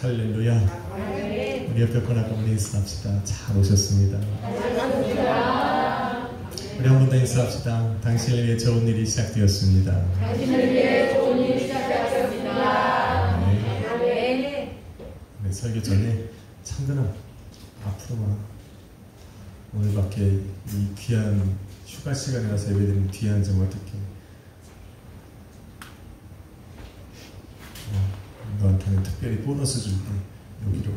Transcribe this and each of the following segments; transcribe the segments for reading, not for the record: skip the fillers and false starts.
할렐루야. 우리 옆에 거나까지 인사합시다. 잘 오셨습니다. 우리 한 번 더 인사합시다. 당신을 위해 좋은 일이 시작되었습니다. 당신을 위해 좋은 일이 시작되었습니다. 네. 네, 설교 전에 창근아 앞으로 와. 오늘밖에 이 귀한 휴가 시간에 와서 예배드리는 귀한 점 어떻게 너한테는 특별히 보너스 줄게. 여기로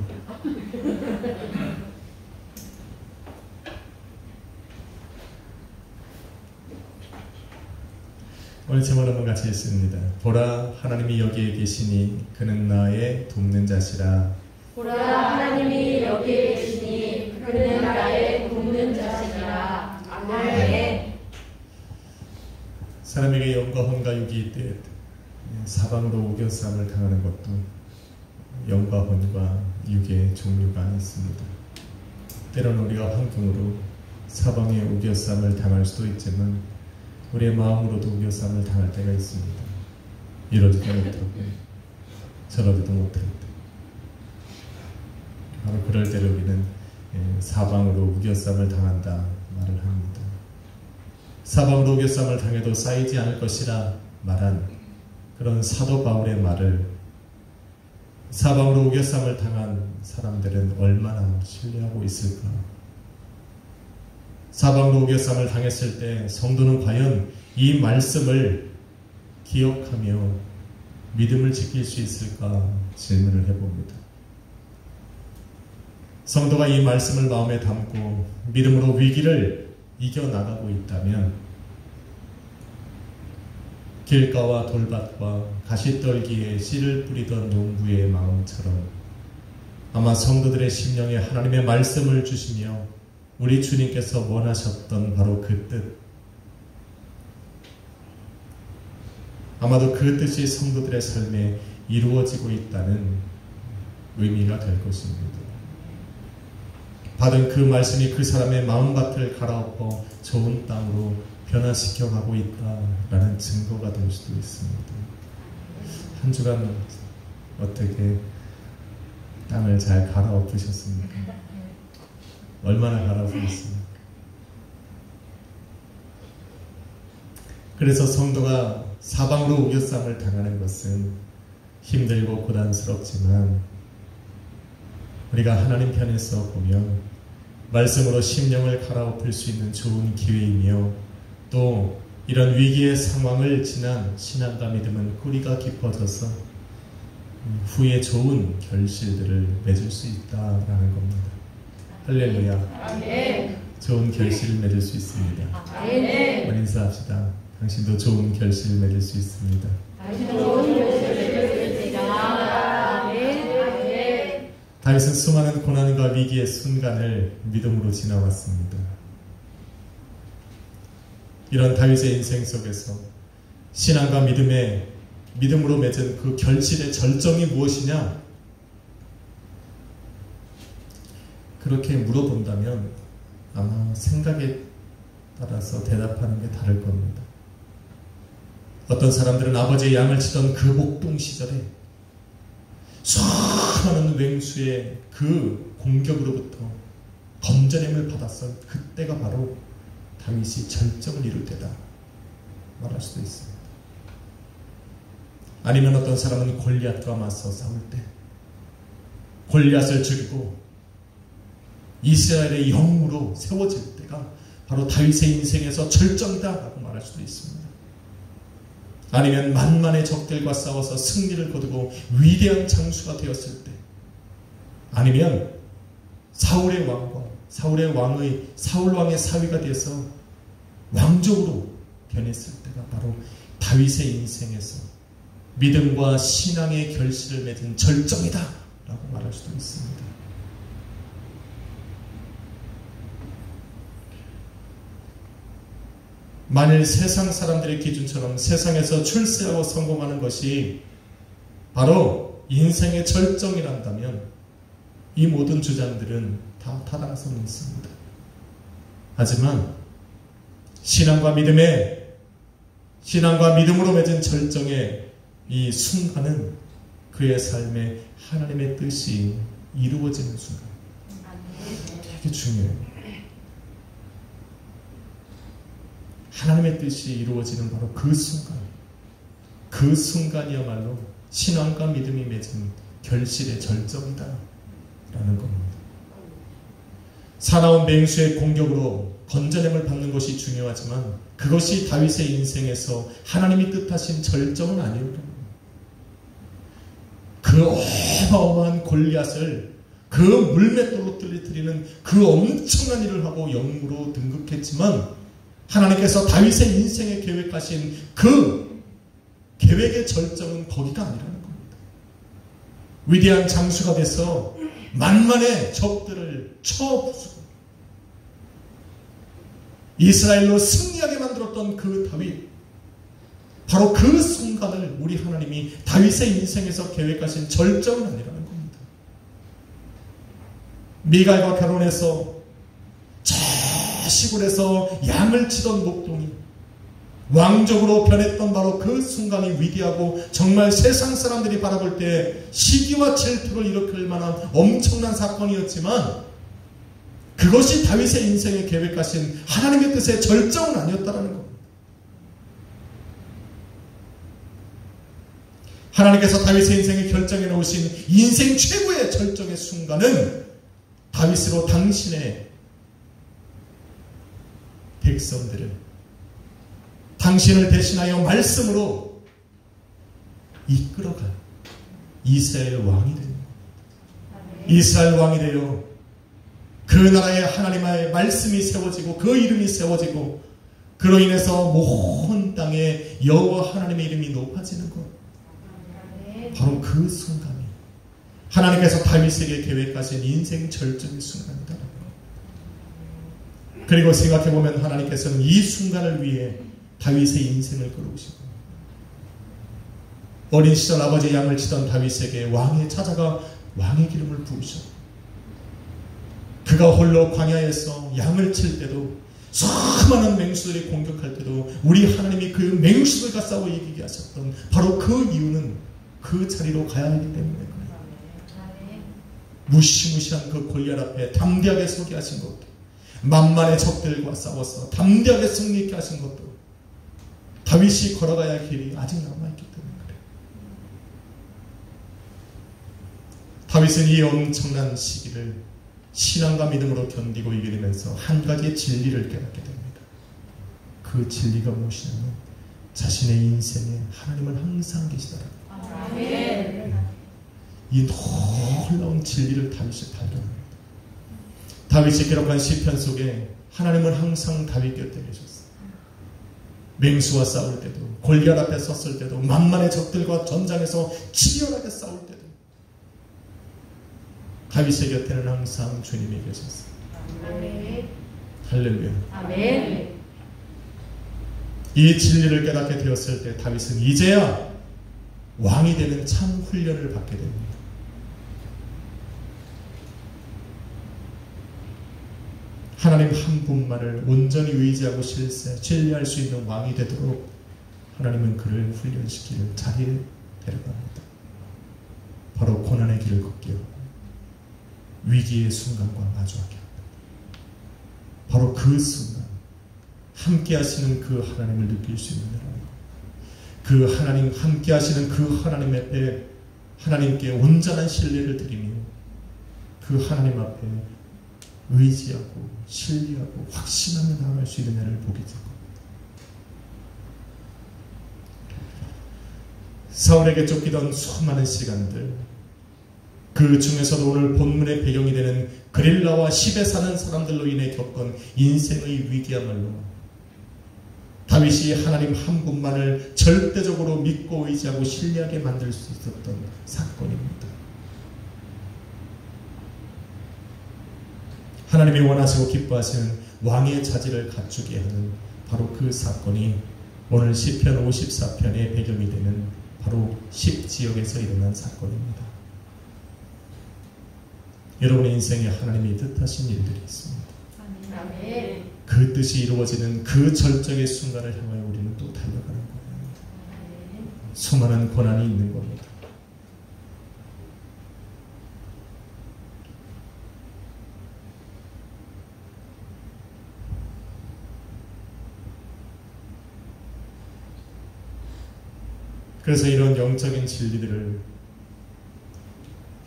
오늘 제목 한번 같이 읽습니다. 보라 하나님이 여기에 계시니 그는 나의 돕는 자시라. 보라 하나님이 여기에 계시니 그는 나의 돕는 자시니라. 아멘. 사람에게 영과 혼과 육이 있듯 사방으로 우겨싸움을 당하는 것도 영과 혼과 육의 종류가 있습니다. 때로는 우리가 환경으로 사방에 우겨싸움을 당할 수도 있지만 우리의 마음으로도 우겨싸움을 당할 때가 있습니다. 이러지도 못하고 저러지도 못할 때 바로 그럴 때를 우리는 사방으로 우겨싸움을 당한다 말을 합니다. 사방으로 우겨싸움을 당해도 쌓이지 않을 것이라 말한 그런 사도 바울의 말을 사방으로 우겨싸움을 당한 사람들은 얼마나 신뢰하고 있을까? 사방으로 우겨싸움을 당했을 때 성도는 과연 이 말씀을 기억하며 믿음을 지킬 수 있을까 질문을 해봅니다. 성도가 이 말씀을 마음에 담고 믿음으로 위기를 이겨나가고 있다면 길가와 돌밭과 가시떨기에 씨를 뿌리던 농부의 마음처럼 아마 성도들의 심령에 하나님의 말씀을 주시며 우리 주님께서 원하셨던 바로 그 뜻, 아마도 그 뜻이 성도들의 삶에 이루어지고 있다는 의미가 될 것입니다. 받은 그 말씀이 그 사람의 마음밭을 갈아엎어 좋은 땅으로 변화시켜가고 있다라는 증거가 될 수도 있습니다. 한 주간 어떻게 땅을 잘 갈아엎으셨습니까? 얼마나 갈아엎으셨습니까? 그래서 성도가 사방으로 우겨싸움을 당하는 것은 힘들고 고단스럽지만 우리가 하나님 편에서 보면 말씀으로 심령을 갈아엎을 수 있는 좋은 기회이며 또 이런 위기의 상황을 지난 신앙과 믿음은 뿌리가 깊어져서 후에 좋은 결실들을 맺을 수 있다라는 겁니다. 할렐루야. 아멘. 좋은 결실을 맺을 수 있습니다. 아멘. 인사합시다. 당신도 좋은 결실을 맺을 수 있습니다. 당신도 좋은 결실을 맺을 수 있습니다. 아멘. 다윗은 수많은 고난과 위기의 순간을 믿음으로 지나왔습니다. 이런 다윗의 인생 속에서 신앙과 믿음으로 맺은 그 결실의 절정이 무엇이냐? 그렇게 물어본다면 아마 생각에 따라서 대답하는 게 다를 겁니다. 어떤 사람들은 아버지의 양을 치던 그 목동 시절에 수많은 맹수의 그 공격으로부터 건져냄을 받았던 그때가 바로 다윗이 절정을 이룰 때다 말할 수도 있습니다. 아니면 어떤 사람은 골리앗과 맞서 싸울 때 골리앗을 죽이고 이스라엘의 영으로 세워질 때가 바로 다윗의 인생에서 절정이다 라고 말할 수도 있습니다. 아니면 만만의 적들과 싸워서 승리를 거두고 위대한 장수가 되었을 때, 아니면 사울 왕의 사위가 되어서 왕족으로 변했을 때가 바로 다윗의 인생에서 믿음과 신앙의 결실을 맺은 절정이다 라고 말할 수도 있습니다. 만일 세상 사람들의 기준처럼 세상에서 출세하고 성공하는 것이 바로 인생의 절정이란다면 이 모든 주장들은 다 타당성이 있습니다. 하지만 신앙과 믿음으로 맺은 절정의 이 순간은 그의 삶에 하나님의 뜻이 이루어지는 순간. 되게 중요해요. 하나님의 뜻이 이루어지는 바로 그 순간. 그 순간이야말로 신앙과 믿음이 맺은 결실의 절정이다 라는 겁니다. 사나운 맹수의 공격으로 건져냄을 받는 것이 중요하지만 그것이 다윗의 인생에서 하나님이 뜻하신 절정은 아니었다. 그 어마어마한 골리앗을 그 물맷돌로 떨어뜨리는 그 엄청난 일을 하고 영으로 등극했지만 하나님께서 다윗의 인생에 계획하신 그 계획의 절정은 거기가 아니라는 겁니다. 위대한 장수가 돼서 만만의 적들을 쳐부수고 이스라엘로 승리하게 만들었던 그 다윗, 바로 그 순간을 우리 하나님이 다윗의 인생에서 계획하신 절정은 아니라는 겁니다. 미갈과 결혼해서 저 시골에서 양을 치던 목동이 왕족으로 변했던 바로 그 순간이 위대하고 정말 세상 사람들이 바라볼 때 시기와 질투를 일으킬 만한 엄청난 사건이었지만 그것이 다윗의 인생에 계획하신 하나님의 뜻의 절정은 아니었다는 겁니다. 하나님께서 다윗의 인생에 결정해 놓으신 인생 최고의 절정의 순간은 다윗으로 당신의 백성들을 당신을 대신하여 말씀으로 이끌어갈 이스라엘 왕이 되는 겁니다. 이스라엘 왕이 되어 그 나라에 하나님의 말씀이 세워지고 그 이름이 세워지고 그로 인해서 모든 땅에 여호와 하나님의 이름이 높아지는 것, 바로 그 순간이 하나님께서 다윗에게 계획하신 인생 절정의 순간이다. 그리고 생각해보면 하나님께서는 이 순간을 위해 다윗의 인생을 끌어오시고 어린 시절 아버지의 양을 치던 다윗에게 왕이 찾아가 왕의 기름을 부으셨고 그가 홀로 광야에서 양을 칠 때도 수많은 맹수들이 공격할 때도 우리 하나님이 그 맹수들과 싸워 이기게 하셨던 바로 그 이유는 그 자리로 가야 하기 때문에 그래요. 무시무시한 그 골리앗 앞에 담대하게 서게 하신 것도, 만만의 적들과 싸워서 담대하게 승리하게 하신 것도 다윗이 걸어가야 할 길이 아직 남아있기 때문에 그래요. 다윗은 이 엄청난 시기를 신앙과 믿음으로 견디고 이겨내면서 한 가지의 진리를 깨닫게 됩니다. 그 진리가 무엇이냐면 자신의 인생에 하나님은 항상 계시다라는 거예요. 아멘. 이 놀라운 진리를 다윗이 발견합니다. 다윗이 기록한 시편 속에 하나님은 항상 다윗 곁에 계셨어요. 맹수와 싸울 때도, 골리앗 앞에 섰을 때도, 만만의 적들과 전장에서 치열하게 싸울 때도 다윗의 곁에는 항상 주님이 계셨어요. 아멘. 할렐루야. 아멘. 이 진리를 깨닫게 되었을 때 다윗은 이제야 왕이 되는 참 훈련을 받게 됩니다. 하나님 한 분만을 온전히 의지하고 신뢰할 수 있는 왕이 되도록 하나님은 그를 훈련시키는 자리에 데려갑니다. 바로 고난의 길을 걷게 하고 위기의 순간과 마주하게 합니다. 바로 그 순간 함께 하시는 그 하나님을 느낄 수 있는 그 하나님, 함께 하시는 그 하나님 앞에 하나님께 온전한 신뢰를 드리며 그 하나님 앞에 의지하고 신뢰하고 확신하며 나아갈 수 있는 애를 보게 될 겁니다. 사울에게 쫓기던 수많은 시간들, 그 중에서도 오늘 본문의 배경이 되는 그릴라와 십에 사는 사람들로 인해 겪은 인생의 위기야말로 다윗이 하나님 한 분만을 절대적으로 믿고 의지하고 신뢰하게 만들 수 있었던 사건입니다. 하나님이 원하시고 기뻐하시는 왕의 자질을 갖추게 하는 바로 그 사건이 오늘 시편 54편의 배경이 되는 바로 10지역에서 일어난 사건입니다. 여러분의 인생에 하나님이 뜻하신 일들이 있습니다. 아멘. 그 뜻이 이루어지는 그 절정의 순간을 향하여 우리는 또 달려가는 거예요. 수많은 고난이 있는 겁니다. 그래서 이런 영적인 진리들을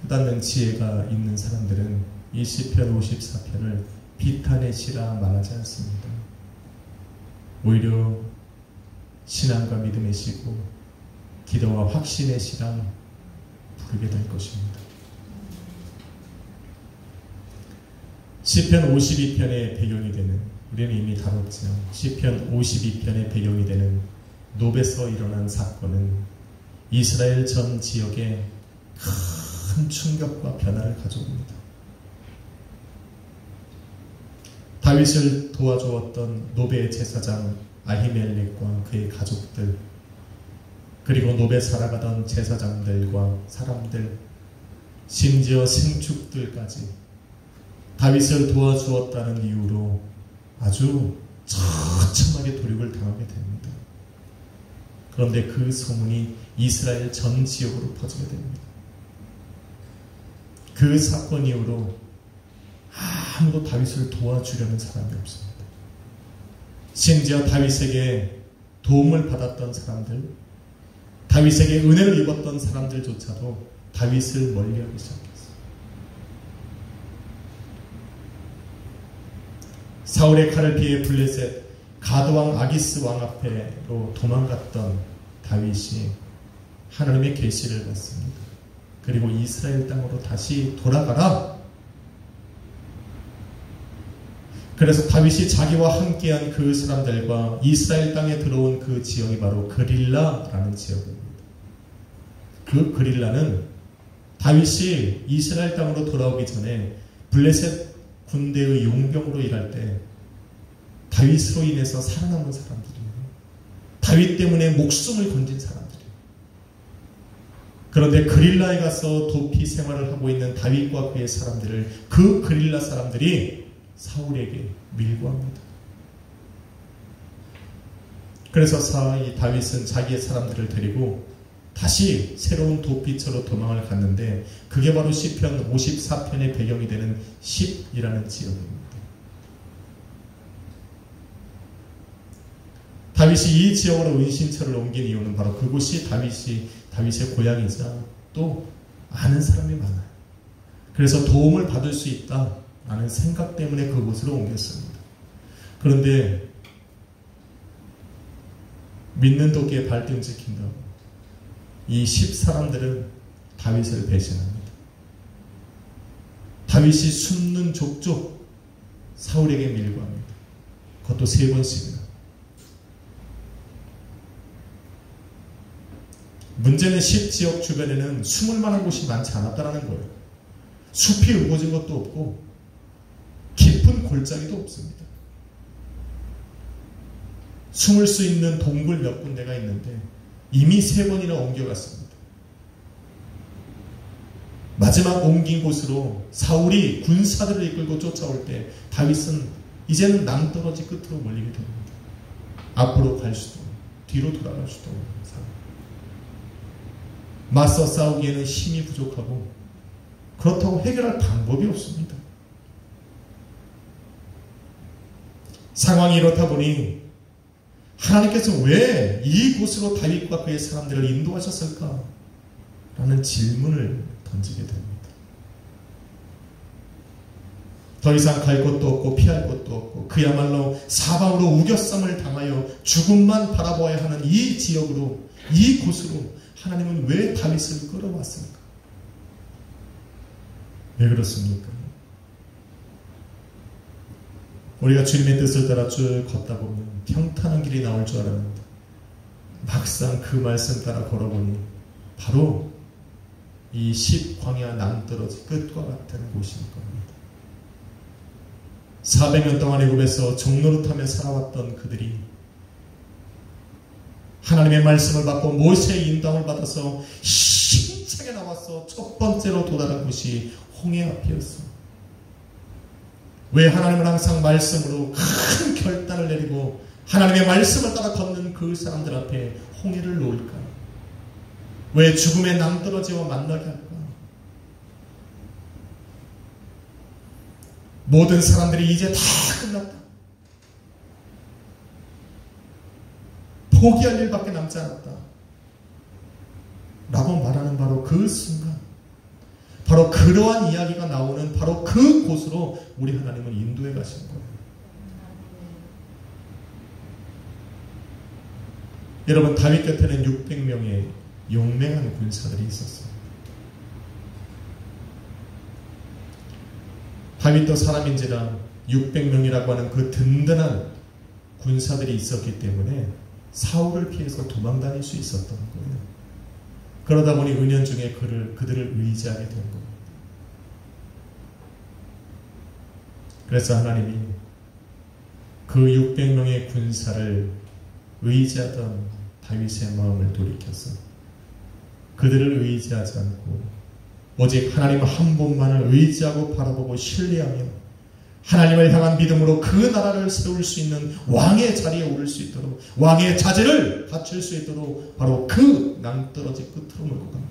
깨닫는 지혜가 있는 사람들은 이 시편 54편을 비탄의 시라 말하지 않습니다. 오히려 신앙과 믿음의 시고 기도와 확신의 시라 부르게 될 것입니다. 시편 52편의 배경이 되는, 우리는 이미 다뤘죠. 시편 52편의 배경이 되는 노베에서 일어난 사건은 이스라엘 전 지역에 큰 충격과 변화를 가져옵니다. 다윗을 도와주었던 노베의 제사장 아히멜렉과 그의 가족들, 그리고 노베 살아가던 제사장들과 사람들, 심지어 생축들까지 다윗을 도와주었다는 이유로 아주 처참하게 도륙을 당하게 됩니다. 그런데 그 소문이 이스라엘 전 지역으로 퍼지게 됩니다. 그 사건 이후로 아무도 다윗을 도와주려는 사람이 없습니다. 심지어 다윗에게 도움을 받았던 사람들, 다윗에게 은혜를 입었던 사람들조차도 다윗을 멀리하기 시작했어요. 사울의 칼을 피해 블레셋 가드왕 아기스 왕 앞에로 도망갔던 다윗이 하나님의 계시를 받습니다. 그리고 이스라엘 땅으로 다시 돌아가라. 그래서 다윗이 자기와 함께한 그 사람들과 이스라엘 땅에 들어온 그 지역이 바로 그릴라라는 지역입니다. 그 그릴라는 다윗이 이스라엘 땅으로 돌아오기 전에 블레셋 군대의 용병으로 일할 때 다윗으로 인해서 살아남은 사람들이에요. 다윗 때문에 목숨을 건진 사람들이에요. 그런데 그릴라에 가서 도피 생활을 하고 있는 다윗과 그의 사람들을 그 그릴라 사람들이 사울에게 밀고합니다. 그래서 다윗은 자기의 사람들을 데리고 다시 새로운 도피처로 도망을 갔는데 그게 바로 시편 54편의 배경이 되는 10이라는 지역입니다. 다윗이 이 지역으로 은신처를 옮긴 이유는 바로 그곳이 다윗의 고향이자 또 아는 사람이 많아요. 그래서 도움을 받을 수 있다라는 생각 때문에 그곳으로 옮겼습니다. 그런데 믿는 도끼에 발등 찍힌다고 이 10사람들은 다윗을 배신합니다. 다윗이 숨는 족족 사울에게 밀고합니다. 그것도 3번씩이나. 문제는 10지역 주변에는 숨을 만한 곳이 많지 않았다는 거예요. 숲이 우거진 것도 없고 깊은 골짜기도 없습니다. 숨을 수 있는 동굴 몇 군데가 있는데 이미 3번이나 옮겨갔습니다. 마지막 옮긴 곳으로 사울이 군사들을 이끌고 쫓아올 때 다윗은 이제는 낭떠러지 끝으로 몰리게 됩니다. 앞으로 갈 수도 뒤로 돌아갈 수도 없는 상황. 맞서 싸우기에는 힘이 부족하고 그렇다고 해결할 방법이 없습니다. 상황이 이렇다 보니 하나님께서 왜 이곳으로 다윗과 그의 사람들을 인도하셨을까? 라는 질문을 던지게 됩니다. 더 이상 갈 곳도 없고 피할 곳도 없고 그야말로 사방으로 우겨쌈을 당하여 죽음만 바라보아야 하는 이 지역으로, 이 곳으로 하나님은 왜 다윗을 끌어왔을까? 왜 그렇습니까? 우리가 주님의 뜻을 따라 쭉 걷다 보면 평탄한 길이 나올 줄 알았는데 막상 그 말씀 따라 걸어보니 바로 이 10광야 낭떠러지 끝과 같은 곳일 겁니다. 400년 동안 애굽에서 종노릇하며 살아왔던 그들이 하나님의 말씀을 받고 모세의 인도함을 받아서 힘차게 나와서 첫 번째로 도달한 곳이 홍해 앞이었어. 왜 하나님은 항상 말씀으로 큰 결단을 내리고 하나님의 말씀을 따라 걷는 그 사람들 앞에 홍해를 놓을까? 왜 죽음의 낭떠러지와 만나게 할까? 모든 사람들이 이제 다 끝났다. 포기할 일밖에 남지 않았다. 라고 말하는 바로 그 순간, 바로 그러한 이야기가 나오는 바로 그 곳으로 우리 하나님은 인도해 가신 거예요. 여러분, 다윗 곁에는 600명의 용맹한 군사들이 있었어요. 다윗도 사람인지라 600명이라고 하는 그 든든한 군사들이 있었기 때문에 사울을 피해서 도망 다닐 수 있었던 거예요. 그러다 보니 은연중에 그들을 의지하게 된 겁니다. 그래서 하나님이 그 600명의 군사를 의지하던 다윗의 마음을 돌이켜서 그들을 의지하지 않고 오직 하나님 한 분만을 의지하고 바라보고 신뢰하며 하나님을 향한 믿음으로 그 나라를 세울 수 있는 왕의 자리에 오를 수 있도록, 왕의 자질을 갖출 수 있도록 바로 그 낭떠러지 끝으로 몰고 간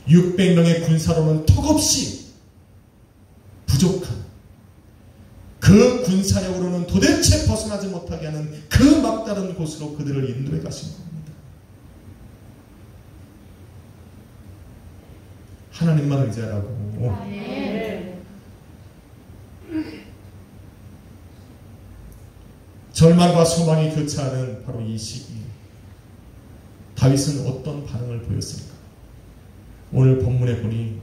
거예요. 600명의 군사로는 턱없이 부족한, 그 군사력으로는 도대체 벗어나지 못하게 하는 그 막다른 곳으로 그들을 인도해 가신 겁니다. 하나님만 의지하라고. 절망과 소망이 교차하는 바로 이 시기, 다윗은 어떤 반응을 보였습니까? 오늘 본문에 보니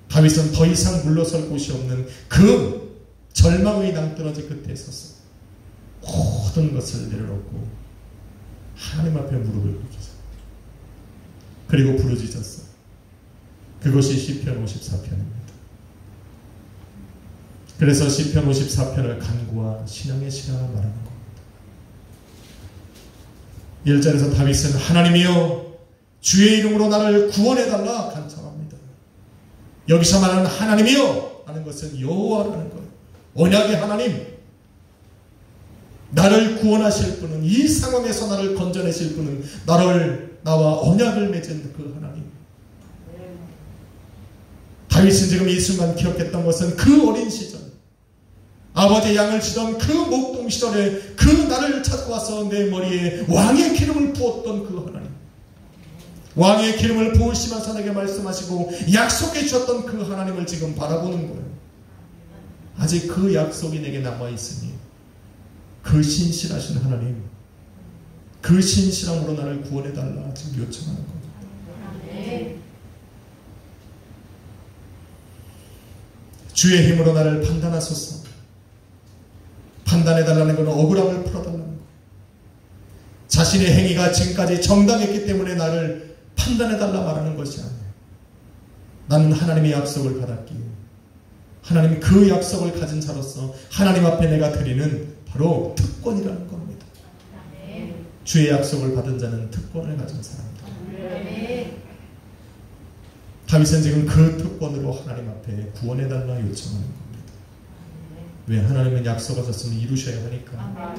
다윗은 더 이상 물러설 곳이 없는 그 절망의 낭떠러지 끝에 섰어. 모든 것을 내려놓고 하나님 앞에 무릎을 꿇겠어. 그리고 부르짖었어. 그것이 시편 54편입니다. 그래서 시편 54편을 간구와 신앙의 시라 말하는 겁니다. 1절에서 다윗은 하나님이여 주의 이름으로 나를 구원해달라 간청합니다. 여기서 말하는 하나님이여 하는 것은 여호와라는 거예요. 언약의 하나님, 나를 구원하실 분은, 이 상황에서 나를 건져내실 분은 나와 언약을 맺은 그 하나님. 다윗은 지금 이 순간 기억했던 것은 그 어린 시절, 아버지 양을 치던 그 목동 시절에 그 나를 찾아와서 내 머리에 왕의 기름을 부었던 그 하나님, 왕의 기름을 부으시면서 내게 말씀하시고 약속해 주셨던 그 하나님을 지금 바라보는 거예요. 아직 그 약속이 내게 남아있으니 그 신실하신 하나님, 그 신실함으로 나를 구원해달라 지금 요청하는 겁니다. 주의 힘으로 나를 판단하소서. 판단해달라는 것은 억울함을 풀어달라는 것. 자신의 행위가 지금까지 정당했기 때문에 나를 판단해달라 말하는 것이 아니에요. 나는 하나님의 약속을 받았기에 하나님 그 약속을 가진 자로서 하나님 앞에 내가 드리는 바로 특권이라는 겁니다. 주의 약속을 받은 자는 특권을 가진 사람입니다. 다윗은 지금 그 특권으로 하나님 앞에 구원해달라 요청하는 겁니다. 왜? 하나님은 약속하셨으면 이루셔야 하니까.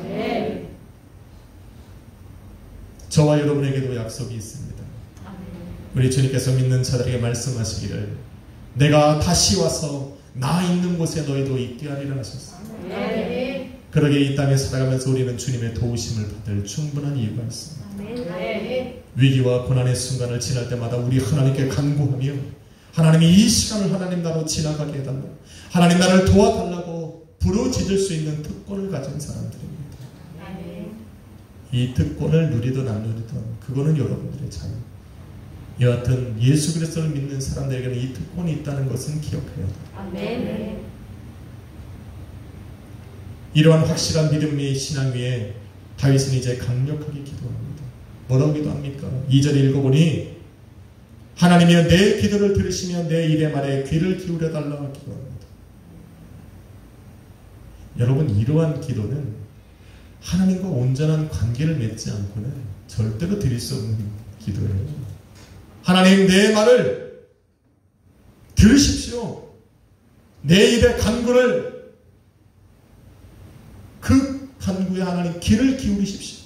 저와 여러분에게도 약속이 있습니다. 우리 주님께서 믿는 자들에게 말씀하시기를 내가 다시 와서 나 있는 곳에 너희도 있게 하리라 하셨습니다. 그러게 이 땅에 살아가면서 우리는 주님의 도우심을 받을 충분한 이유가 있습니다. 위기와 고난의 순간을 지날 때마다 우리 하나님께 간구하며 하나님이 이 시간을 하나님 나로 지나가게 해달라, 하나님 나를 도와달라고 부르짖을 수 있는 특권을 가진 사람들입니다. 이 특권을 누리든 안 누리든 그거는 여러분들의 자유. 여하튼 예수 그리스도를 믿는 사람들에게는 이 특권이 있다는 것은 기억해야 돼요. 이러한 확실한 믿음의 신앙 위에 다윗은 이제 강력하게 기도합니다. 뭐라고 기도합니까? 2절 읽어보니 하나님이여 내 기도를 들으시며 내 일의 말에 귀를 기울여달라 기도합니다. 여러분, 이러한 기도는 하나님과 온전한 관계를 맺지 않고는 절대로 드릴 수 없는 기도예요. 하나님 내 말을 들으십시오. 내 입의 간구를, 그 간구에 하나님 귀를 기울이십시오.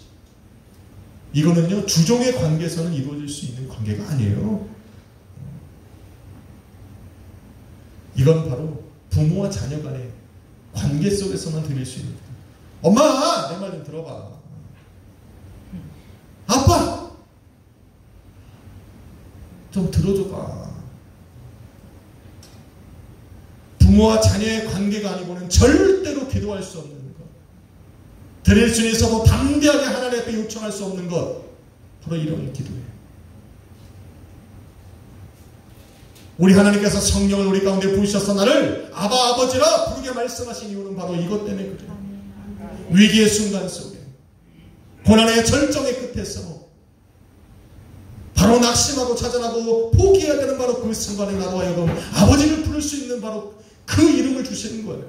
이거는요 주종의 관계에서는 이루어질 수 있는 관계가 아니에요. 이건 바로 부모와 자녀 간의 관계 속에서만 드릴 수 있는 거예요. 엄마 내 말 좀 들어봐. 아빠 좀 들어줘봐. 부모와 자녀의 관계가 아니고는 절대로 기도할 수 없는 것, 드릴 수 있어도 담대하게 하나님 앞에 요청할 수 없는 것, 바로 이런 기도예요. 우리 하나님께서 성령을 우리 가운데 부으셔서 나를 아바 아버지라 부르게 말씀하신 이유는 바로 이것 때문에 그래요. 위기의 순간 속에, 고난의 절정의 끝에서 바로 낙심하고 좌절하고 포기해야 되는 바로 그 순간에 나도 하여금 아버지를 부를 수 있는 바로 그 이름을 주시는 거예요.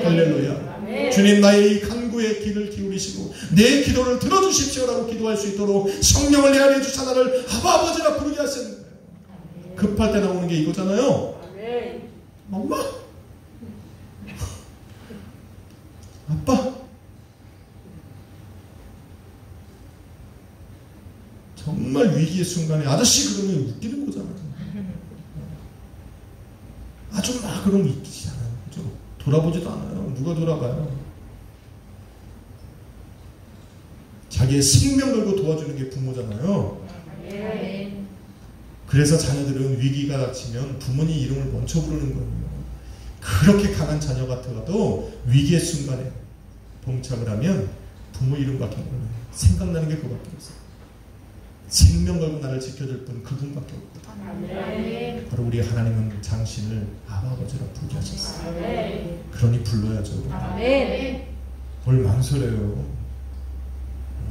할렐루야. 주님, 나의 이 간구의 귀를 기울이시고 내 기도를 들어주십시오라고 기도할 수 있도록 성령을 내 안에 주사 나를 아바 아버지라 부르게 하시는 거예요. 급할 때 나오는 게 이거잖아요. 엄마, 아빠, 정말 위기의 순간에 아저씨 그러면 웃기는 거잖아요. 아주 막 그러면 웃기지 않아요. 그죠? 돌아보지도 않아요. 누가 돌아봐요. 자기의 생명 걸고 도와주는 게 부모잖아요. 그래서 자녀들은 위기가 닥치면 부모님 이름을 먼저 부르는 거예요. 그렇게 강한 자녀 같아도 위기의 순간에 봉착을 하면 부모 이름밖에 몰라요. 생각나는 게 그거밖에 없어요. 생명 걸고 나를 지켜줄 분 그분밖에 없거든요. 바로 우리 하나님은 당신을 아버지라 부르게 하셨어요. 그러니 불러야죠. 뭘 망설여요.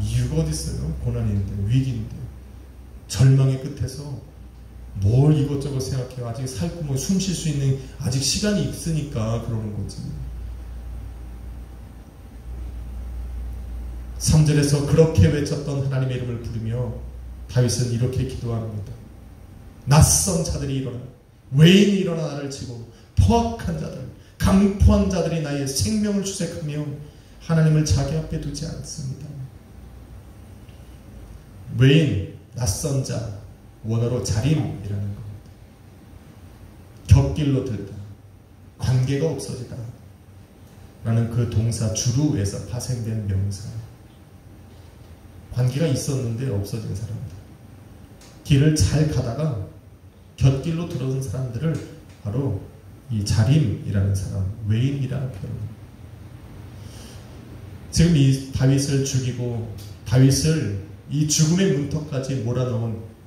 이유가 어디 있어요? 고난인데, 위기인데, 절망의 끝에서 뭘 이것저것 생각해요. 아직 살구멍 숨 쉴 수 있는 아직 시간이 있으니까 그러는 거지. 3절에서 그렇게 외쳤던 하나님의 이름을 부르며 다윗은 이렇게 기도합니다. 낯선 자들이 일어나, 외인이 일어나 나를 치고 포악한 자들, 강포한 자들이 나의 생명을 추색하며 하나님을 자기 앞에 두지 않습니다. 외인, 낯선 자, 원어로 자림이라는 겁니다. 곁길로 들다, 관계가 없어지다 라는 그 동사 주루에서 파생된 명사. 관계가 있었는데 없어진 사람들, 길을 잘 가다가 곁길로 들어선 사람들을 바로 이 자림이라는 사람, 외인이라는 표현입니다. 지금 이 다윗을 죽이고 다윗을 이 죽음의 문턱까지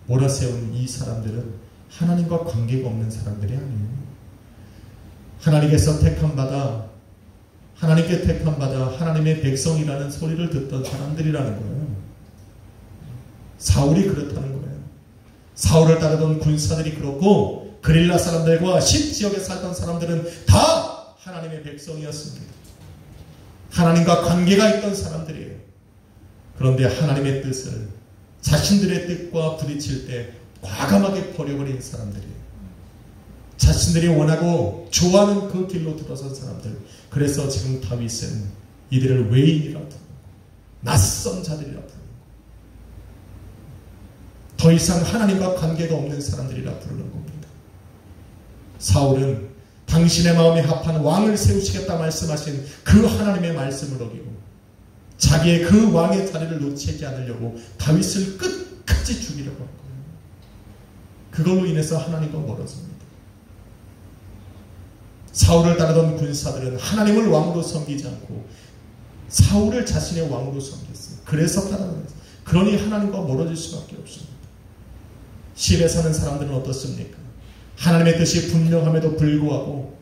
몰아세운 이 사람들은 하나님과 관계가 없는 사람들이 아니에요. 하나님께서 택함받아, 하나님께 택함받아 하나님의 백성이라는 소리를 듣던 사람들이라는 거예요. 사울이 그렇다는 거예요. 사울을 따르던 군사들이 그렇고 그릴라 사람들과 10지역에 살던 사람들은 다 하나님의 백성이었습니다. 하나님과 관계가 있던 사람들이에요. 그런데 하나님의 뜻을 자신들의 뜻과 부딪힐 때 과감하게 버려버린 사람들이에요. 자신들이 원하고 좋아하는 그 길로 들어선 사람들. 그래서 지금 다윗은 이들을 외인이라 부르고 낯선 자들이라 부르고 더 이상 하나님과 관계가 없는 사람들이라 부르는 겁니다. 사울은 당신의 마음에 합한 왕을 세우시겠다 말씀하신 그 하나님의 말씀을 어기고 자기의 그 왕의 자리를 놓치지 않으려고 다윗을 끝까지 죽이려고 한 거예요. 그걸로 인해서 하나님과 멀어집니다. 사울을 따르던 군사들은 하나님을 왕으로 섬기지 않고 사울을 자신의 왕으로 섬겼어요. 그래서 따라다녔어요. 그러니 하나님과 멀어질 수밖에 없습니다. 실에 사는 사람들은 어떻습니까? 하나님의 뜻이 분명함에도 불구하고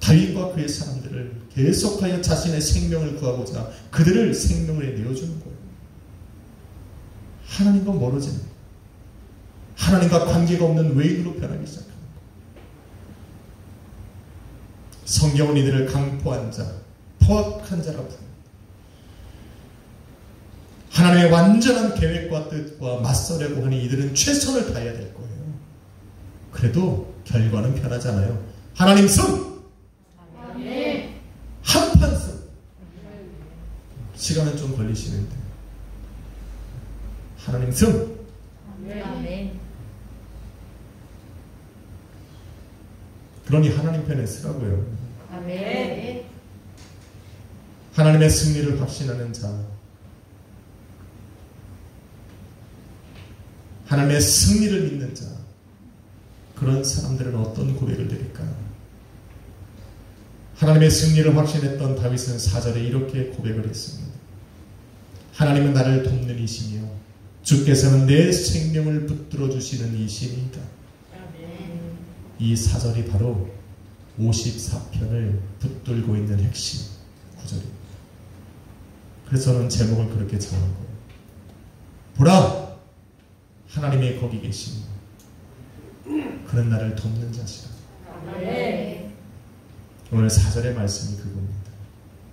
다윗과 그의 사람들을 계속하여 자신의 생명을 구하고자 그들을 생명을 내어주는 거예요. 하나님과 멀어지는, 하나님과 관계가 없는 외인으로 변하기 시작합니다. 성경은 이들을 강포한 자, 포악한 자라고 부릅니다. 하나님의 완전한 계획과 뜻과 맞서려고 하니 이들은 최선을 다해야 될 거예요. 그래도 결과는 변하잖아요. 하나님 승! 한판 승! 시간은 좀 걸리시는데 하나님 승! 그러니 하나님 편에 서라고요. 하나님의 승리를 확신하는 자, 하나님의 승리를 믿는 자, 그런 사람들은 어떤 고백을 드릴까요? 하나님의 승리를 확신했던 다윗은 4절에 이렇게 고백을 했습니다. 하나님은 나를 돕는 이시며 주께서는 내 생명을 붙들어 주시는 이시니이다. 이 4절이 바로 54편을 붙들고 있는 핵심 구절입니다. 그래서 저는 제목을 그렇게 정한 거예요. 보라! 하나님이 거기 계시니 그는 나를 돕는 자시라. 오늘 4절의 말씀이 그겁니다.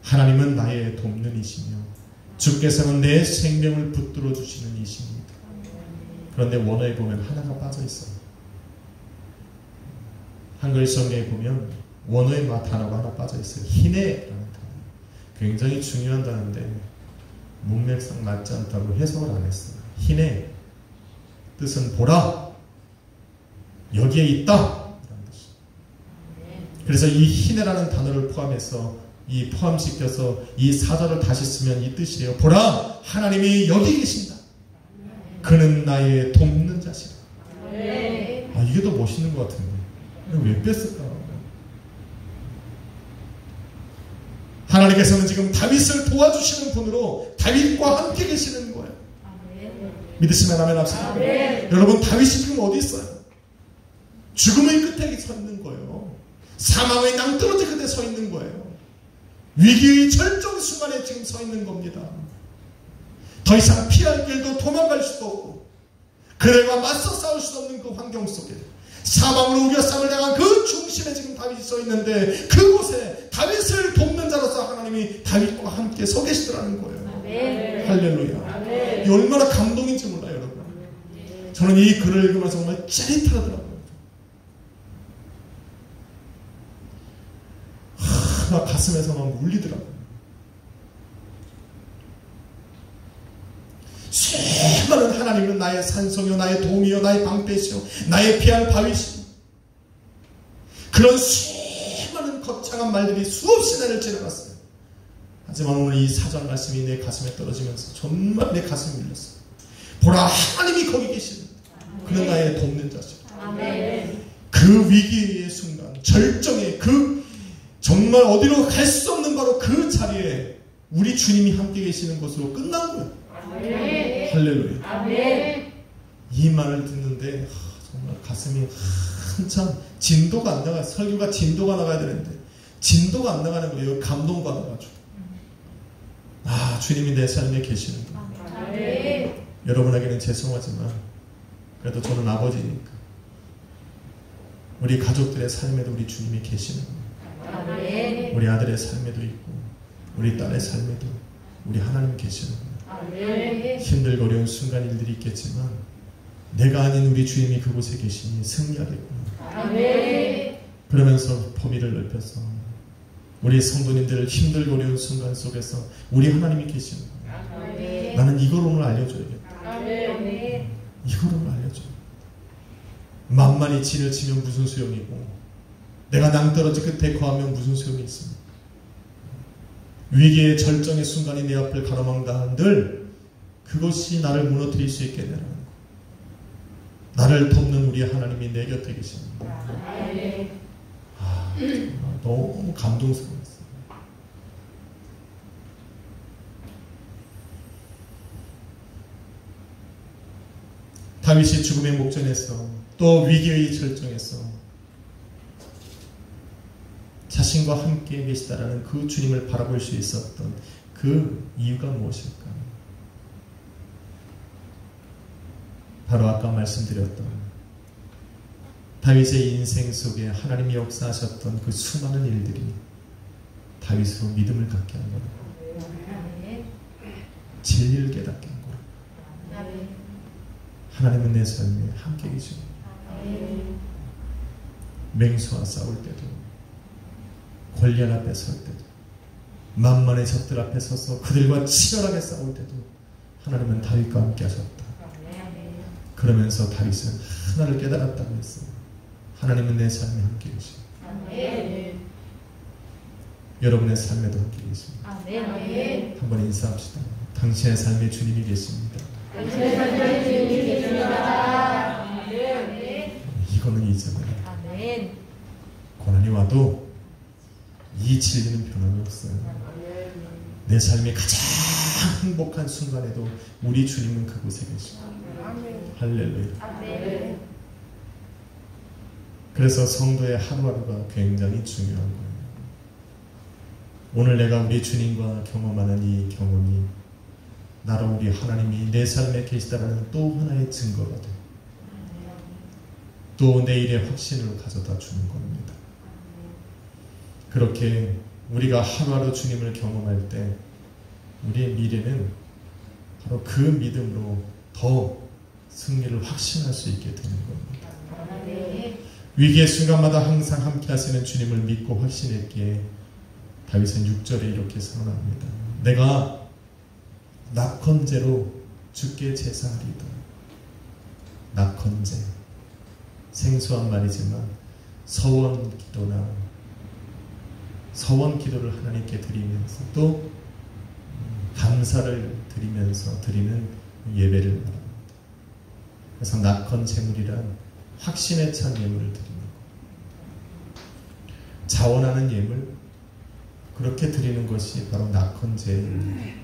하나님은 나의 돕는 이시며 주께서는 내 생명을 붙들어 주시는 이십니다. 그런데 원어에 보면 하나가 빠져 있어요. 한글 성경에 보면 원어의 단어가 하나 빠져 있어요. 희내라는 단어. 굉장히 중요한 단어인데 문맥상 맞지 않다고 해석을 안 했어요. 희내 뜻은 보라, 여기에 있다 라는 뜻이에요. 그래서 이 희내라는 단어를 포함시켜서 이 4절을 다시 쓰면 이 뜻이에요. 보라, 하나님이 여기 계신다. 그는 나의 돕는 자시라. 이게 더 멋있는 것 같은데 왜 뺐을까? 하나님께서는 지금 다윗을 도와주시는 분으로 다윗과 함께 계시는 거예요. 믿으시면 아멘 합시다. 여러분, 다윗이 지금 어디 있어요? 죽음의 끝에 서 있는 거예요. 사망의 낭떠러지 끝에 서 있는 거예요. 위기의 절정 순간에 지금 서 있는 겁니다. 더 이상 피할 길도 도망갈 수도 없고 그들과 맞서 싸울 수 없는 그 환경 속에 사망으로 우겨싸움을 당한 그 중심에 지금 다윗이 서 있는데 그곳에 다윗을 돕는 자로서 하나님이 다윗과 함께 서 계시더라는 거예요. 할렐루야. 이 얼마나 감동인지 몰라요, 여러분. 저는 이 글을 읽으면서 정말 짜릿하더라고요. 막 가슴에서 막 울리더라고요. 수많은 하나님은 나의 산성이요, 나의 도움이요, 나의 방패시요, 나의 피할 바위시요. 그런 수많은 거창한 말들이 수없이 나를 지나갔어요. 하지만 오늘 이 4절 말씀이 내 가슴에 떨어지면서 정말 내 가슴이 울렸어요. 보라, 하나님이 거기 계십니다. 그는 나의 돕는 자시오. 그 위기의 순간, 절정의 그 정말 어디로 갈 수 없는 바로 그 자리에 우리 주님이 함께 계시는 것으로 끝난 거예요. 할렐루야. 이 말을 듣는데 정말 가슴이 한참 진도가 안 나가요. 설교가 진도가 나가야 되는데 진도가 안 나가는 거예요. 감동과 나가지고 주님이 내 삶에 계시는구나. 여러분에게는 죄송하지만 그래도 저는 아버지니까 우리 가족들의 삶에도 우리 주님이 계시는구나. 우리 아들의 삶에도 있고 우리 딸의 삶에도 우리 하나님 계시는구나. 힘들고 어려운 순간 일들이 있겠지만 내가 아닌 우리 주님이 그곳에 계시니 승리하겠구나. 그러면서 범위를 넓혀서 우리 성도님들 힘들고 어려운 순간 속에서 우리 하나님이 계시는구나. 나는 이걸 오늘 알려줘야겠다. 이걸 오늘 알려줘. 만만히 진을 치면 무슨 소용이고 내가 낭떠러지 끝에 거하면 무슨 소용이 있습니까? 위기의 절정의 순간이 내 앞을 가로막다 한들 그것이 나를 무너뜨릴 수 있겠느냐는 거. 나를 돕는 우리 하나님이 내 곁에 계십니다. 너무 감동스러웠어요. 다윗이 죽음의 목전에서 또 위기의 절정에서 자신과 함께 계시다라는 그 주님을 바라볼 수 있었던 그 이유가 무엇일까? 바로 아까 말씀드렸던 다윗의 인생 속에 하나님이 역사하셨던 그 수많은 일들이 다윗으로 믿음을 갖게 한 거예요. 진리를 깨닫게 한 거예요. 하나님은 내 삶에 함께 계시고 맹수와 싸울 때도 골리앗 앞에 설 때도 만만의 적들 앞에 서서 그들과 치열하게 싸울 때도 하나님은 다윗과 함께 하셨다. 그러면서 다윗은 하나를 깨달았다고 했어요. 하나님은 내 삶에 함께 계십니다. 여러분의 삶에도 함께 계십니다. 한번 인사합시다. 당신의 삶에 주님이 계십니다. 당신의 삶에 주님이 계십니다. 영원히 잊어버려요. 아멘. 고난이 와도 이 진리는 변함이 없어요. 내 삶의 가장 행복한 순간에도 우리 주님은 그곳에 계시고. 할렐루야. 아멘. 그래서 성도의 하루하루가 굉장히 중요한 거예요. 오늘 내가 우리 주님과 경험하는 이 경험이 나로 우리 하나님이 내 삶에 계시다라는 또 하나의 증거가 돼. 또 내일의 확신을 가져다 주는 겁니다. 그렇게 우리가 하루하루 주님을 경험할 때 우리의 미래는 바로 그 믿음으로 더 승리를 확신할 수 있게 되는 겁니다. 위기의 순간마다 항상 함께 하시는 주님을 믿고 확신했기에 다윗은 6절에 이렇게 선언합니다. 내가 낙헌제로 주께 제사하리이다. 낙헌제, 생소한 말이지만 서원 기도를 하나님께 드리면서 또 감사를 드리면서 드리는 예배를 말합니다. 그래서 낙헌 제물이란 확신에 찬 예물을 드리는 것. 자원하는 예물, 그렇게 드리는 것이 바로 낙헌 제물입니다.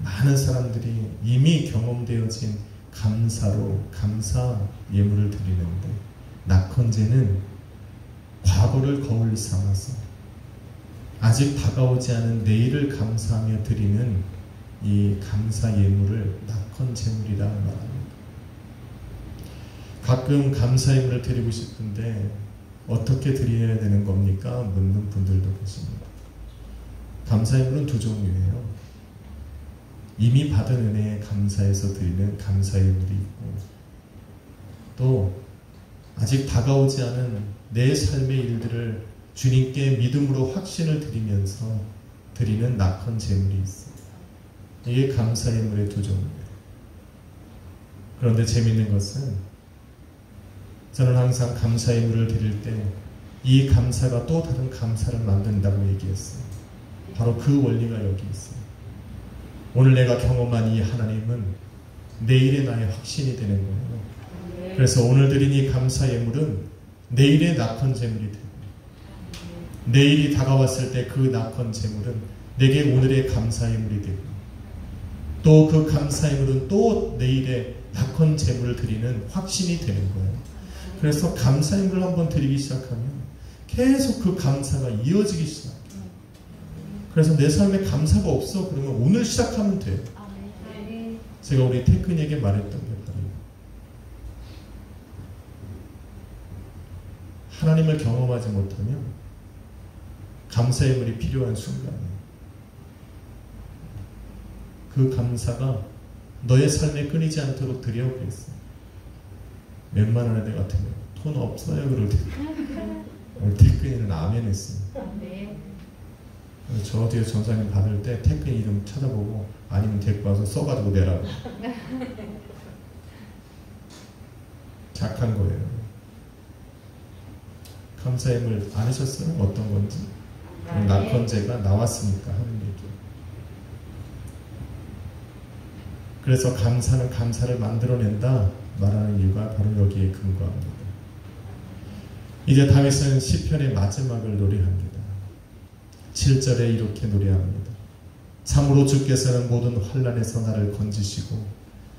많은 사람들이 이미 경험되어진 감사로 감사 예물을 드리는데 낙헌제는 과거를 거울 삼아서 아직 다가오지 않은 내일을 감사하며 드리는 이 감사 예물을 낙헌 제물이라 말합니다. 가끔 감사 예물을 드리고 싶은데 어떻게 드려야 되는 겁니까? 묻는 분들도 계십니다. 감사 예물은 두 종류예요. 이미 받은 은혜에 감사해서 드리는 감사 예물이 있고 또 아직 다가오지 않은 내 삶의 일들을 주님께 믿음으로 확신을 드리면서 드리는 낙헌 제물이 있습니다. 이게 감사 예물의 두 종류예요. 그런데 재미있는 것은 저는 항상 감사 예물을 드릴 때 이 감사가 또 다른 감사를 만든다고 얘기했어요. 바로 그 원리가 여기 있어요. 오늘 내가 경험한 이 하나님은 내일의 나의 확신이 되는 거예요. 그래서 오늘 드린 이 감사 예물은 내일의 낙헌 제물이 되고 내일이 다가왔을 때 그 낙헌 제물은 내게 오늘의 감사 예물이 되고 또 그 감사 예물은 또 내일의 낙헌 제물을 드리는 확신이 되는 거예요. 그래서 감사 예물을 한번 드리기 시작하면 계속 그 감사가 이어지기 시작해요. 그래서 내 삶에 감사가 없어 그러면 오늘 시작하면 돼요. 제가 우리 태근이에게 말했던 게 바로 하나님을 경험하지 못하면 감사 예물이 필요한 순간에 그 감사가 너의 삶에 끊이지 않도록 드려 그랬어요. 웬만한 애들 같으면 돈 없어요 그럴 때 우리 태근이는 아멘 했습니다. 저 뒤에 전사님 받을 때 태근 이름 찾아보고 아니면 데리고 와서 써가지고 내라고. 착한 거예요. 감사 예물 안 하셨어요? 어떤 건지. 낙헌제가 나왔으니까 하는 얘기. 그래서 감사는 감사를 만들어낸다 말하는 이유가 바로 여기에 근거합니다. 이제 다윗은 시편의 마지막을 노래합니다. 7절에 이렇게 노래합니다. 참으로 주께서는 모든 환난에서 나를 건지시고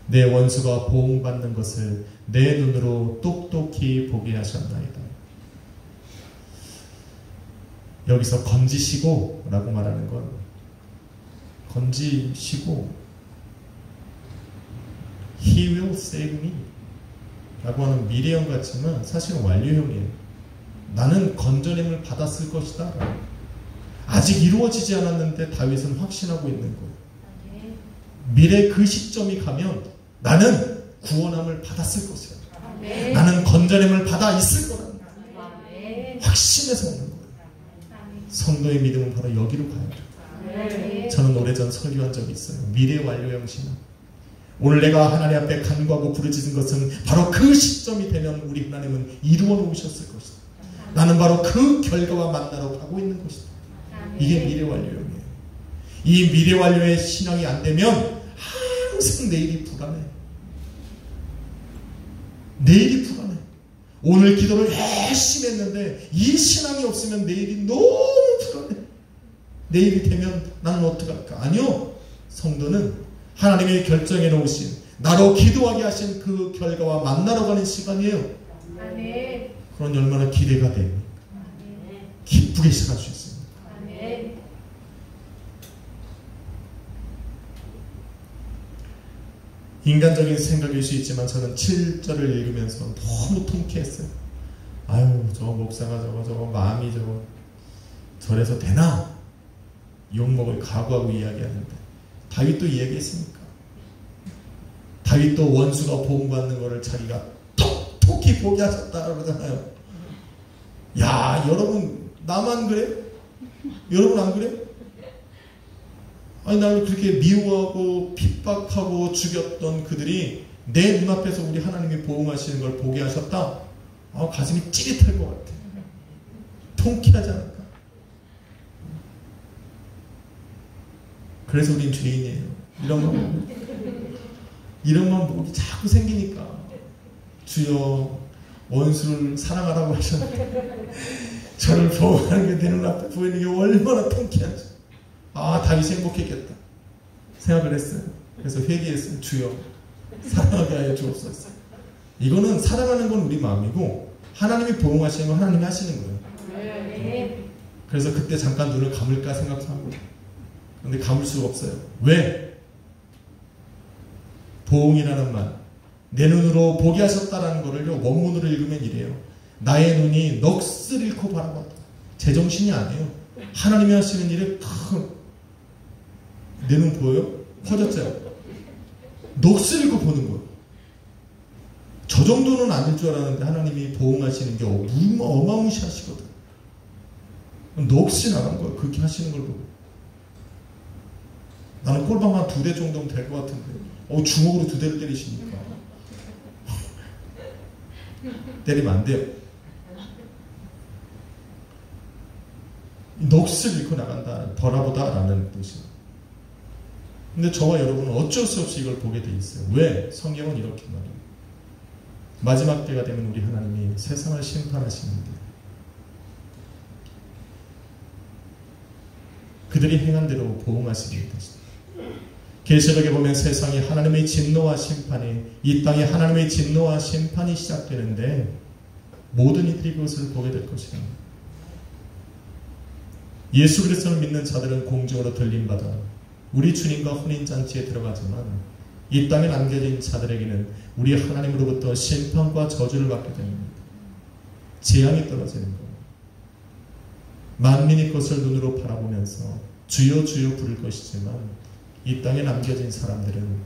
내 원수가 보응받는 것을 내 눈으로 똑똑히 보게 하셨나이다. 여기서 건지시고 라고 말하는 건 건지시고 He will save me 라고 하는 미래형 같지만 사실은 완료형이에요. 나는 건져냄을 받았을 것이다. 아직 이루어지지 않았는데 다윗은 확신하고 있는 거예요. 미래 그 시점이 가면 나는 구원함을 받았을 것이다. 나는 건져냄을 받아 있을 거다. 확신해서 오는 거예요. 성도의 믿음은 바로 여기로 가야 돼요. 저는 오래전 설교한 적이 있어요. 미래 완료형 신앙. 오늘 내가 하나님 앞에 간구하고 부르짖은 것은 바로 그 시점이 되면 우리 하나님은 이루어 놓으셨을 것이다. 나는 바로 그 결과와 만나러 가고 있는 것이다. 이게 미래 완료형이에요. 이 미래 완료의 신앙이 안 되면 항상 내일이 불안해. 내일이 불안해. 오늘 기도를 열심히 했는데 이 신앙이 없으면 내일이 너무 불안해. 내일이 되면 나는 어떡할까? 아니요. 성도는 하나님의 결정해 놓으신, 나로 기도하게 하신 그 결과와 만나러 가는 시간이에요. 아멘. 그러니 얼마나 기대가 됩니까? 기쁘게 시작할 수 있습니다. 아멘. 인간적인 생각일 수 있지만 저는 7절을 읽으면서 너무 통쾌했어요. 아유, 저 목사가 저거 마음이 저래서 되나? 욕먹을 각오하고 이야기하는데 다윗도 이야기했으니까. 다윗도 원수가 보응받는 것을 자기가 톡톡히 보게 하셨다 그러잖아요. 야, 여러분 나만 그래? 여러분 안 그래? 아니, 나를 그렇게 미워하고 핍박하고 죽였던 그들이 내 눈앞에서 우리 하나님이 보응하시는 걸 보게 하셨다? 아, 가슴이 찌릿할 것 같아. 통쾌하지 않을까? 그래서 우린 죄인이에요. 이런 마음 자꾸 생기니까. 주여, 원수를 사랑하라고 하셨는데 저를 보호하는 게 내 눈앞에 보이는 게 얼마나 통쾌하지. 아, 다윗이 행복했겠다 생각을 했어요. 그래서 회개했어요. 주여, 사랑하게 하여 주옵소서. 이거는 사랑하는 건 우리 마음이고 하나님이 보응하시는 건 하나님이 하시는 거예요. 그래서 그때 잠깐 눈을 감을까 생각도 합니다. 근데 감을 수가 없어요. 왜? 보응이라는 말, 내 눈으로 보게 하셨다라는 거를요, 원문으로 읽으면 이래요. 나의 눈이 넋을 잃고 바라봤다. 제정신이 아니에요. 하나님이 하시는 일에 내 눈 보여요? 커졌죠? 넋을 잃고 보는 거예요. 저 정도는 아닐 줄 알았는데 하나님이 보응하시는 게 어마무시하시거든. 넋이 나간 거예요. 그렇게 하시는 걸 보고. 나는 꼴방 한 2대 정도면 될 것 같은데 주먹으로 2대를 때리시니까 때리면 안 돼요. 넋을 잃고 나간다, 벌하보다 라는 뜻이에요. 근데 저와 여러분은 어쩔 수 없이 이걸 보게 돼 있어요. 왜? 성경은 이렇게 말해요. 마지막 때가 되면 우리 하나님이 세상을 심판하시는데 그들이 행한 대로 보응하시기 것이다. 계시록에 보면 세상이 하나님의 진노와 심판이, 이 땅에 하나님의 진노와 심판이 시작되는데 모든 이들이 그것을 보게 될 것이다. 예수 그리스도를 믿는 자들은 공중으로 들림받아 우리 주님과 혼인잔치에 들어가지만 이 땅에 남겨진 자들에게는 우리 하나님으로부터 심판과 저주를 받게 됩니다. 재앙이 떨어지는 것. 만민이 그것을 눈으로 바라보면서 주여 주여 부를 것이지만 이 땅에 남겨진 사람들은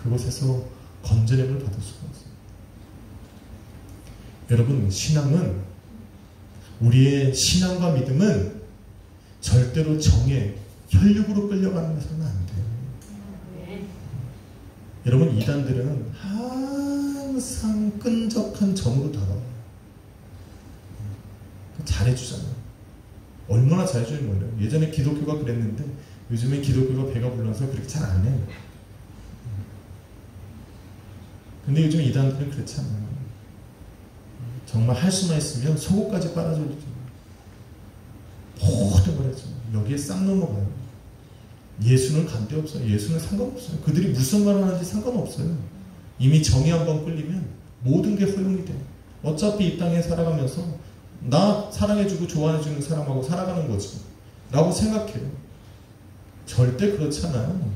그곳에서 건져냄을 받을 수가 없습니다. 여러분, 신앙은, 우리의 신앙과 믿음은 절대로 정에, 혈육으로 끌려가는 것은 안 돼요. 여러분, 이단들은 항상 끈적한 정으로 다가와요. 잘해주잖아요. 얼마나 잘해주는지 몰라요. 예전에 기독교가 그랬는데 요즘에 기독교가 배가 불러서 그렇게 잘 안 해요. 근데 요즘 이단들은 그렇지 않아요. 정말 할 수만 있으면 속옷까지 빨아줘야죠. 모든 걸 해줘. 여기에 싹 넘어가요. 예수는 관대없어요. 예수는 상관없어요. 그들이 무슨 말을 하는지 상관없어요. 이미 정이 한번 끌리면 모든 게 허용이 돼요. 어차피 이 땅에 살아가면서 나 사랑해주고 좋아해주는 사람하고 살아가는 거지 라고 생각해요. 절대 그렇지 않아요.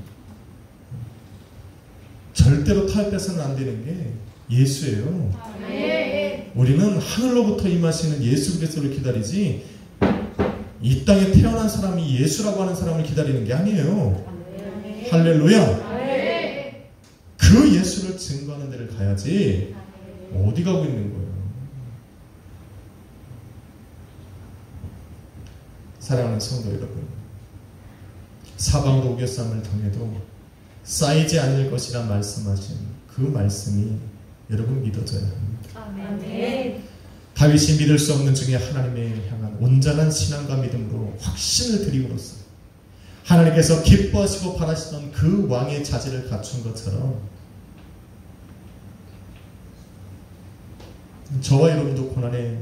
절대로 타협해서는 안 되는 게 예수예요. 우리는 하늘로부터 임하시는 예수 그리스도를 기다리지 이 땅에 태어난 사람이 예수라고 하는 사람을 기다리는 게 아니에요. 할렐루야. 그 예수를 증거하는 데를 가야지 어디 가고 있는 거예요. 사랑하는 성도 여러분, 사방으로 우겨쌈을 당해도 쌓이지 않을 것이라 말씀하신 그 말씀이 여러분 믿어져야 합니다. 아멘. 다윗이 믿을 수 없는 중에 하나님에 향한 온전한 신앙과 믿음으로 확신을 드림으로써 하나님께서 기뻐하시고 바라시던 그 왕의 자질을 갖춘 것처럼 저와 여러분도 고난의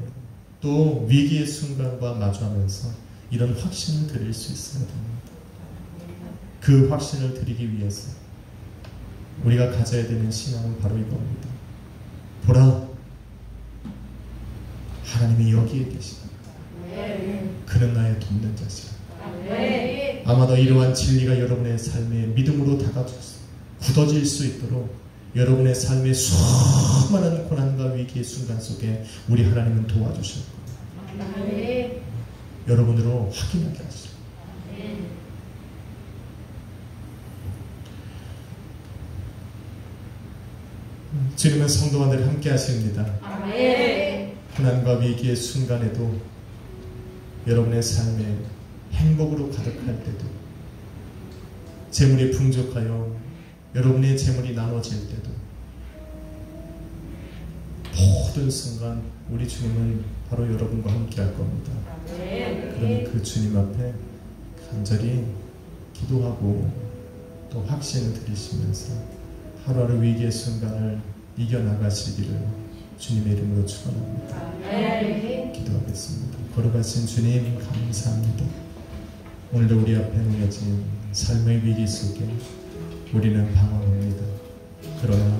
또 위기의 순간과 마주하면서 이런 확신을 드릴 수 있어야 됩니다. 그 확신을 드리기 위해서 우리가 가져야 되는 신앙은 바로 이겁니다. 보라, 하나님이 여기에 계시다. 그는 나의 돕는 자시라. 아마도 이러한 진리가 여러분의 삶에 믿음으로 다가져서 굳어질 수 있도록 여러분의 삶의 수많은 고난과 위기의 순간 속에 우리 하나님은 도와주실 겁니다. 여러분으로 확인하게 하시라. 주님은 성도와들 함께 하십니다. 고난과 위기의 순간에도 여러분의 삶에 행복으로 가득할 때도 재물이 풍족하여 여러분의 재물이 나눠질 때도 모든 순간 우리 주님은 바로 여러분과 함께 할 겁니다. 그럼 그 주님 앞에 간절히 기도하고 또 확신을 드리시면서 하루하루 위기의 순간을 이겨나가시기를 주님의 이름으로 축원합니다. 기도하겠습니다. 걸어가신 주님 감사합니다. 오늘도 우리 앞에 놓여진 삶의 위기 속에 우리는 방황합니다. 그러나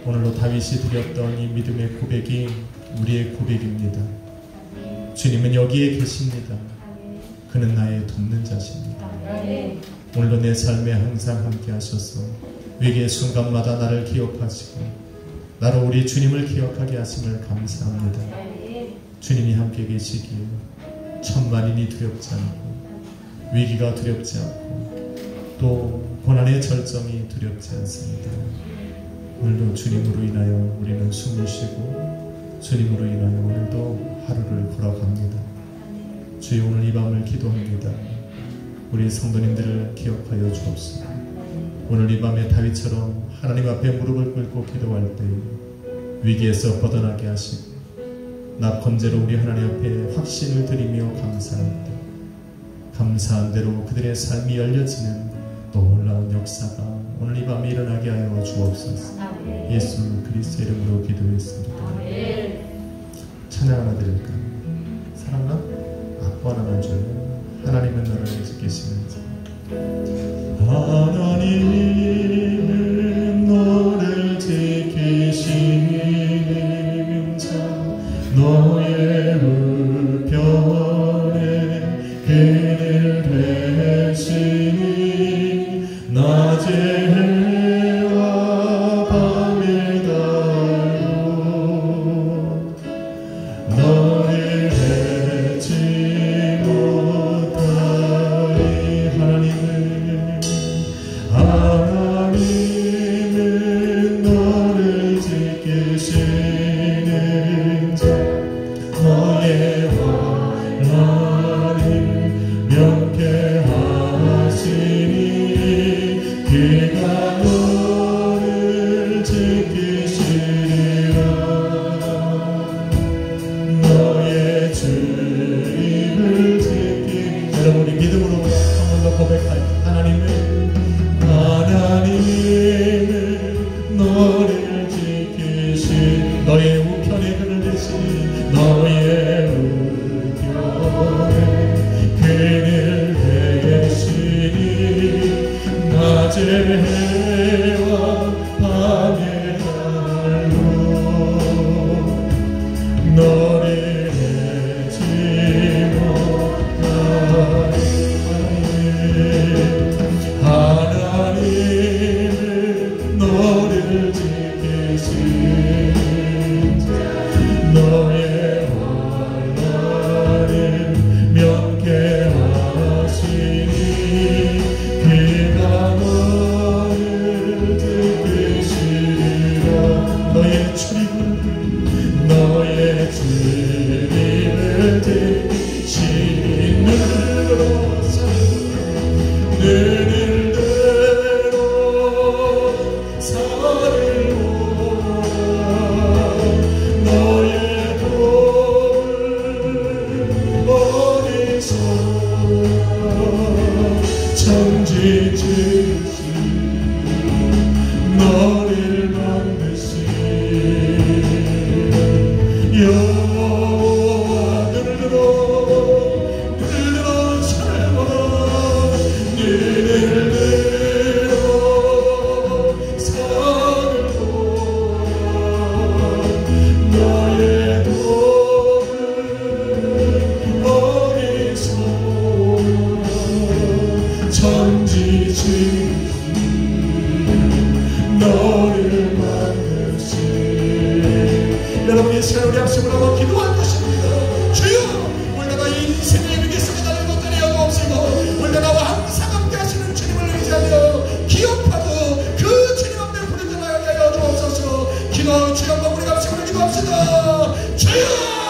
오늘도 다윗이 드렸던 이 믿음의 고백이 우리의 고백입니다. 주님은 여기에 계십니다. 그는 나의 돕는 자십니다. 오늘도 내 삶에 항상 함께 하셔서 위기의 순간마다 나를 기억하시고 나로 우리 주님을 기억하게 하심을 감사합니다. 주님이 함께 계시기에 천만인이 두렵지 않고 위기가 두렵지 않고 또 고난의 절정이 두렵지 않습니다. 오늘도 주님으로 인하여 우리는 숨을 쉬고 주님으로 인하여 오늘도 하루를 걸어갑니다. 주여, 오늘 이 밤을 기도합니다. 우리 성도님들을 기억하여 주옵소서. 오늘 이 밤에 다윗처럼 하나님 앞에 무릎을 꿇고 기도할 때 위기에서 벗어나게 하시고 낙헌제로 우리 하나님 앞에 확신을 드리며 감사합니다. 감사한 대로 그들의 삶이 열려지는 놀라운 역사가 오늘 이 밤에 일어나게 하여 주옵소서. 예수 그리스도 이름으로 기도했습니다. 찬양 하나 드릴까요? 사랑아 악보 하나만 줘요. 하나님은 너를 지키시는 자. 하나님은 너를 지키시는 자. 너의 우편에 그늘 되시니 낮에 해와 밤에 달고 너를 해치 못하리. 하나님은 너를 지키시는 자. 너의 환난을 명쾌하시니 그가 너를 지키시리라. 너의 주입을 지키. 여러분 우리 믿음으로 한 번 더 고백하여 하나님은 너를 지키신 너의 우편에 그늘 되시니 너의 우편에 그늘 되시니 낮에 해와 밤에 달로 너를 해치 못하리. 하나님은 너를 지키신 자. 여러분이 이 시간 우리 합심을 하고 기도할 것입니다. 주여 오늘 나와 인생의 위기성에 달린 것들이 여과없이고 오늘 나와 항상 함께 하시는 주님을 의지하며 기억하고 그 주님 앞에 부르짖어야 하여 주옵소서. 기도하고 주여 한번 우리 합심을 기도합시다. 주여